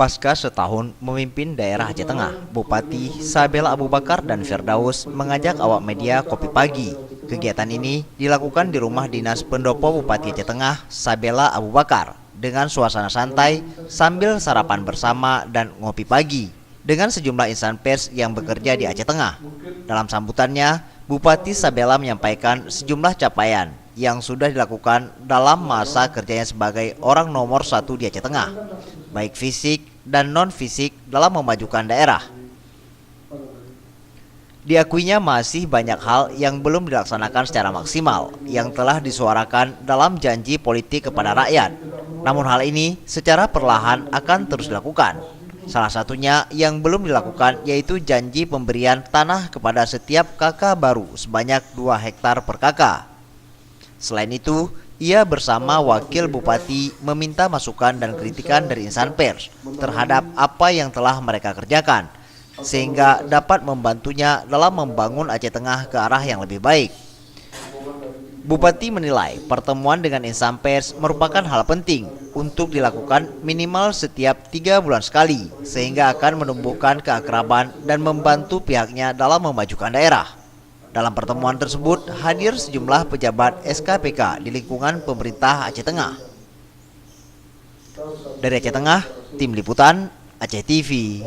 Pasca setahun memimpin daerah Aceh Tengah, Bupati Sabela Abu Bakar dan Firdaus mengajak awak media kopi pagi. Kegiatan ini dilakukan di rumah dinas pendopo Bupati Aceh Tengah, Sabela Abu Bakar, dengan suasana santai sambil sarapan bersama dan ngopi pagi dengan sejumlah insan pers yang bekerja di Aceh Tengah. Dalam sambutannya, Bupati Sabela menyampaikan sejumlah capaian yang sudah dilakukan dalam masa kerjanya sebagai orang nomor 1 di Aceh Tengah, baik fisik dan non-fisik dalam memajukan daerah. Diakuinya masih banyak hal yang belum dilaksanakan secara maksimal yang telah disuarakan dalam janji politik kepada rakyat. Namun hal ini secara perlahan akan terus dilakukan. Salah satunya yang belum dilakukan yaitu janji pemberian tanah kepada setiap KK baru sebanyak 2 hektar per KK. Selain itu, ia bersama Wakil Bupati meminta masukan dan kritikan dari insan pers terhadap apa yang telah mereka kerjakan, sehingga dapat membantunya dalam membangun Aceh Tengah ke arah yang lebih baik. Bupati menilai pertemuan dengan insan pers merupakan hal penting untuk dilakukan minimal setiap 3 bulan sekali, sehingga akan menumbuhkan keakraban dan membantu pihaknya dalam memajukan daerah. Dalam pertemuan tersebut hadir sejumlah pejabat SKPK di lingkungan pemerintah Aceh Tengah. Dari Aceh Tengah, Tim Liputan Aceh TV.